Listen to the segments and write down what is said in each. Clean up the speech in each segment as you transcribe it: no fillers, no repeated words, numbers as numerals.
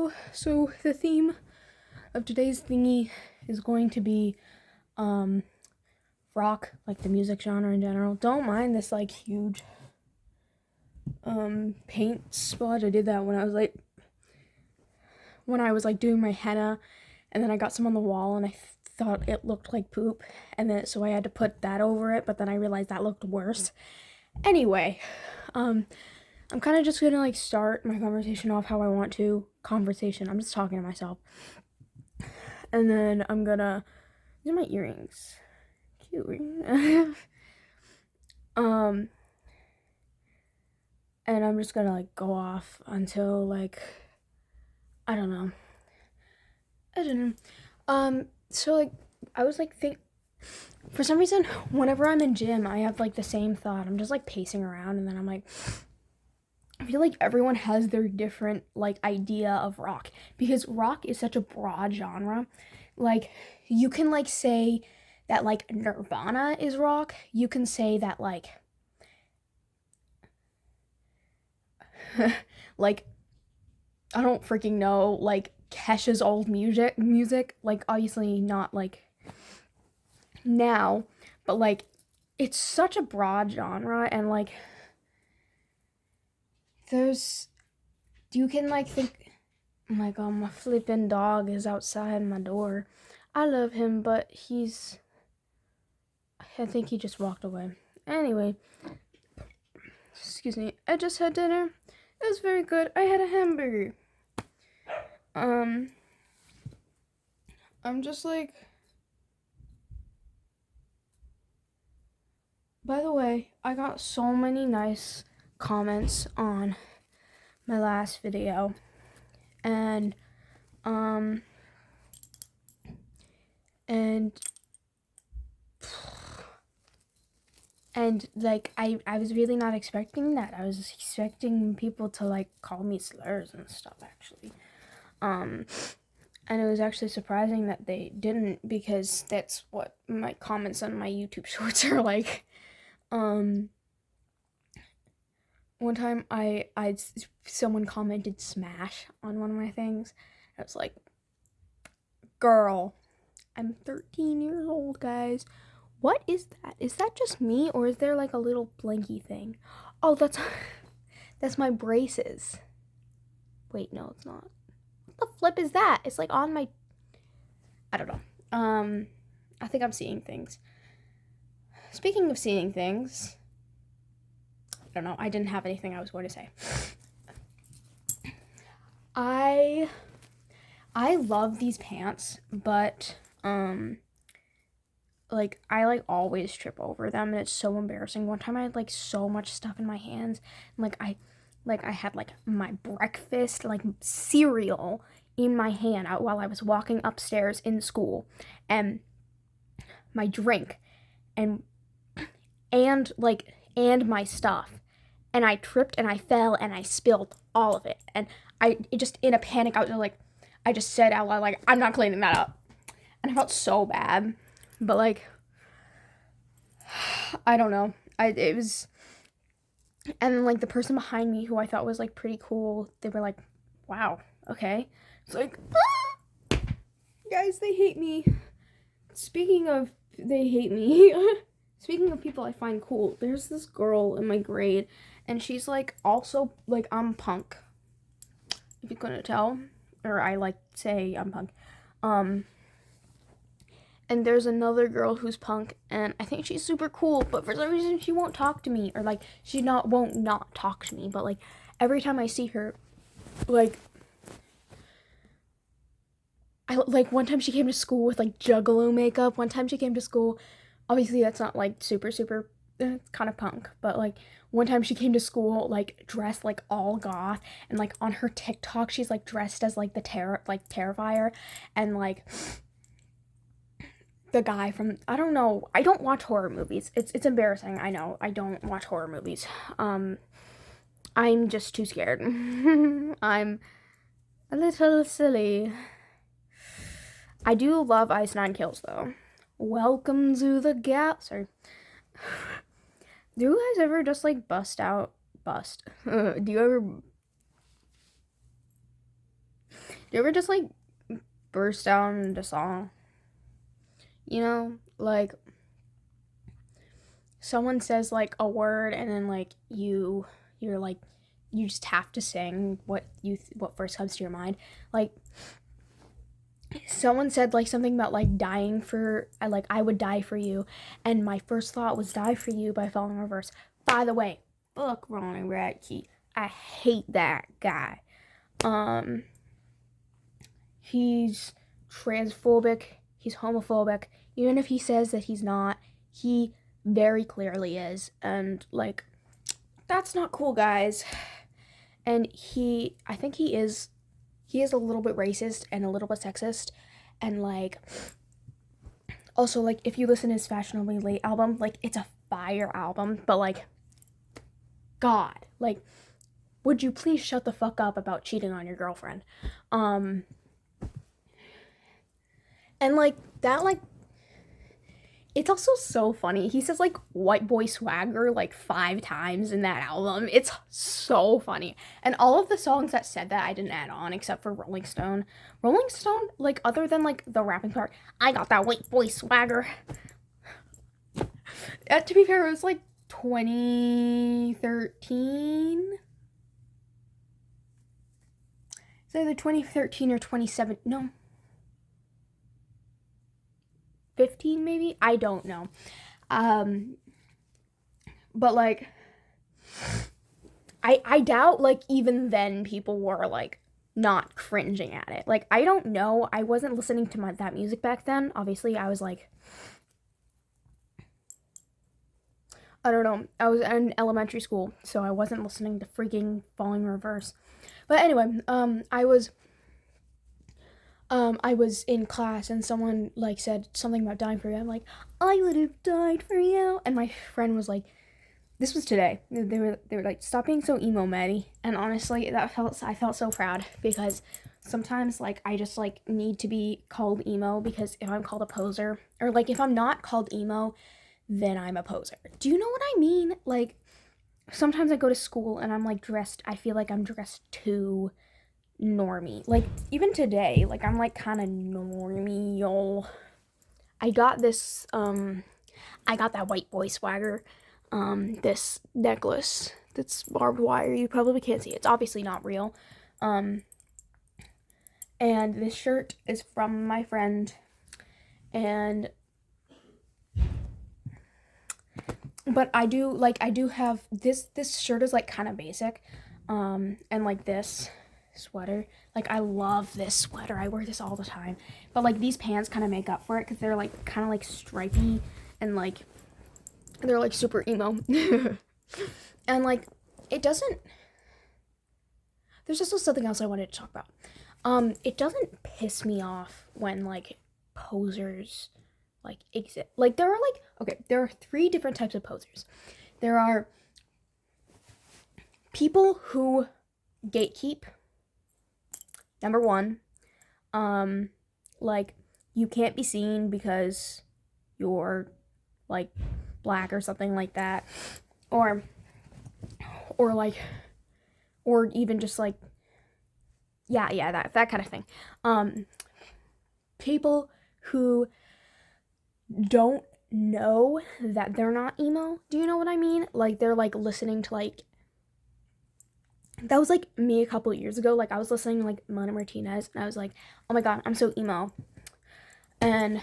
Hello. So the theme of today's thingy is going to be rock, like the music genre in general. Don't mind this like huge paint spot. I did that when I was like doing my henna, and then I got some on the wall and I thought it looked like poop, and then so I had to put that over it, but then I realized that looked worse. Anyway, I'm kind of just gonna like start my conversation off how I want to. I'm just talking to myself. And then I'm gonna, these are my earrings. Cute ring. And I'm just gonna like go off until like, I don't know. So like, I was like for some reason, whenever I'm in gym, I have like the same thought. I'm just like pacing around, and then I'm like, I feel like everyone has their different like idea of rock, because rock is such a broad genre. Like, you can like say that like Nirvana is rock. You can say that like like I don't freaking know, like Kesha's old music, like obviously not like now, but like it's such a broad genre, and like you can like think like, oh, my flippin' dog is outside my door. I love him, but I think he just walked away. Anyway, excuse me, I just had dinner. It was very good. I had a hamburger. I'm just like, by the way, I got so many nice comments on my last video, and like I was really not expecting that. I was expecting people to like call me slurs and stuff, actually. And it was actually surprising that they didn't, because that's what my comments on my YouTube shorts are like. One time someone commented smash on one of my things. I was like, girl, I'm 13 years old, guys. What is that? Is that just me, or is there like a little blinky thing? Oh, that's my braces. Wait, no, it's not. What the flip is that? It's like on my, I don't know. I think I'm seeing things. Speaking of seeing things, I don't know. I didn't have anything I was going to say. I love these pants, but like I like always trip over them, and it's so embarrassing. One time I had like so much stuff in my hands, and like I had like my breakfast, like cereal in my hand while I was walking upstairs in school, and my drink, and my stuff, and I tripped and I fell and I spilled all of it, and it just, in a panic, I just said out loud, like, I'm not cleaning that up, and I felt so bad, but like, I don't know, it was, and then like the person behind me, who I thought was like pretty cool, they were like, wow, okay, it's like, guys, they hate me. Speaking of they hate me, speaking of people I find cool, there's this girl in my grade, and she's like, also like, I'm punk, if you couldn't tell, or I like say I'm punk. And there's another girl who's punk, and I think she's super cool, but for some reason she won't talk to me, or like she won't not talk to me, but like every time I see her, like one time she came to school with like juggalo makeup. One time she came to school, obviously that's not like super it's kind of punk, but like one time she came to school like dressed like all goth, and like on her TikTok she's like dressed as like the Terrifier, and like the guy from, I don't know, I don't watch horror movies. It's embarrassing, I know. I don't watch horror movies. I'm just too scared. I'm a little silly. I do love Ice Nine Kills, though. Welcome to the Sorry. Do you guys ever just like bust? Do you ever? you ever just like burst out into song? You know, like someone says like a word and then like you're like you just have to sing what first comes to your mind. Like someone said like something about like dying for like I would die for you, and my first thought was Die for You by Falling Reverse. By the way, fuck Ronnie Radke. I hate that guy. He's transphobic, he's homophobic. Even if he says that he's not, he very clearly is, and like that's not cool, guys. And I think he is a little bit racist and a little bit sexist, and like also like if you listen to his Fashionably Late album, like it's a fire album, but like God, like would you please shut the fuck up about cheating on your girlfriend? And like that, like it's also so funny. He says like white boy swagger like 5 times in that album. It's so funny. And all of the songs that said that I didn't add on except for Rolling Stone. Rolling Stone, like other than like the rapping part, I got that white boy swagger. To be fair, it was like 2013. It's either 2013 or 2017. No. 15 maybe? I don't know. But like I doubt like even then people were like not cringing at it. Like I don't know. I wasn't listening to that music back then. Obviously, I was like I don't know. I was in elementary school, so I wasn't listening to freaking Falling Reverse. But anyway, I was in class and someone like said something about dying for you. I'm like, I would have died for you. And my friend was like, this was today. They were like, stop being so emo, Maddie. And honestly, I felt so proud because sometimes like I just like need to be called emo, because if I'm called a poser, or like if I'm not called emo, then I'm a poser. Do you know what I mean? Like sometimes I go to school and I'm like dressed. I feel like I'm dressed too normie. Like even today, like I'm like kind of normie, y'all. I got this I got that white boy swagger, this necklace that's barbed wire. You probably can't see it. It's obviously not real. And this shirt is from my friend, and but I do have this shirt is like kind of basic, and like this sweater, like I love this sweater. I wear this all the time, but like these pants kind of make up for it because they're like kind of like stripy and like they're like super emo. And like it doesn't, there's also something else I wanted to talk about. It doesn't piss me off when like posers like exist. Like there are like, okay, there are 3 different types of posers. There are people who gatekeep. Number 1, like you can't be seen because you're like black or something like that, or like, or even just like yeah that kind of thing. People who don't know that they're not emo. Do you know what I mean? Like they're like listening to like, that was like me a couple of years ago. Like I was listening to like Mona Martinez and I was like, oh my god, I'm so emo. And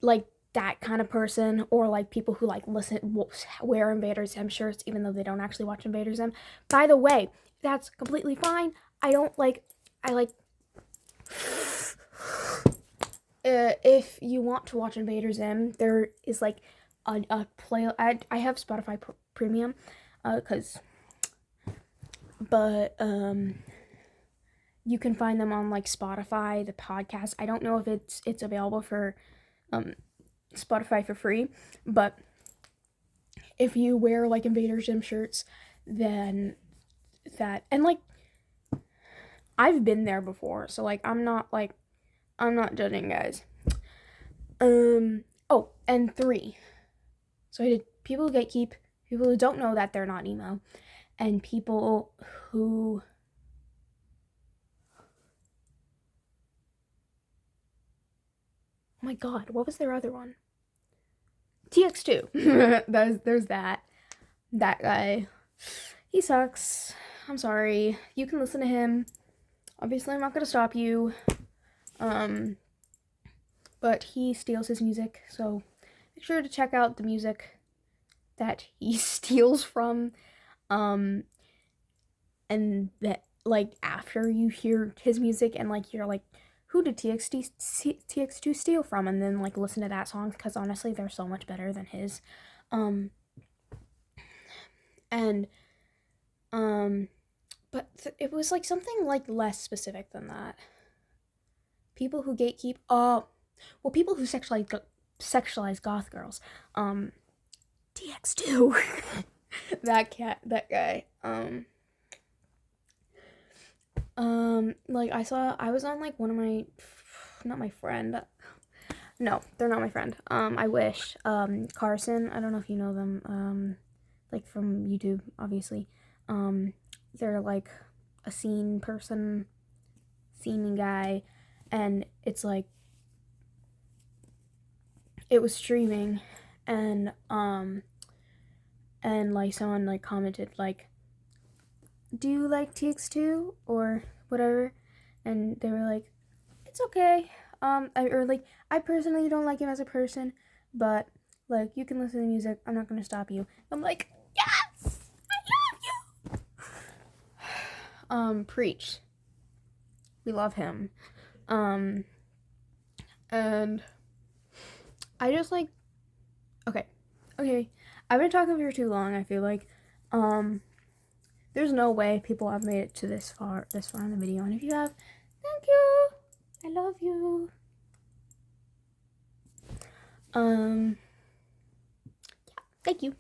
like that kind of person, or like people who like wear Invader Zim shirts even though they don't actually watch Invader Zim. By the way, that's completely fine. I if you want to watch Invader Zim, there is like a play. I have Spotify Premium, but you can find them on like Spotify, the podcast. I don't know if it's available for Spotify for free, but if you wear like Invader Zim shirts, then that, and like I've been there before, so like I'm not judging, guys. Oh, and 3. So I did people who gatekeep, people who don't know that they're not emo, and people who my god, what was their other one? TX2. There's that guy. He sucks. I'm sorry. You can listen to him. Obviously, I'm not gonna stop you. But he steals his music, so make sure to check out the music that he steals from. And that, like, after you hear his music and, like, you're like, who did TX2 steal from? And then, like, listen to that song, because honestly, they're so much better than his. But it was, like, something, like, less specific than that. People who gatekeep, people who sexualize goth girls. TX2. that guy. Like, I was on, like, one of my, not my friend. No, they're not my friend. I wish. Carson, I don't know if you know them, like, from YouTube, obviously. They're, like, a scene guy, and it's, like, it was streaming, and like, someone, like, commented, like, do you like TX2 or whatever? And they were like, it's okay. Or like, I personally don't like him as a person, but, like, you can listen to music. I'm not gonna stop you. I'm like, yes, I love you. Preach. We love him. And I just, like, okay. I've been talking for too long, I feel like. There's no way people have made it to this far in the video, and if you have, thank you. I love you. Yeah, thank you.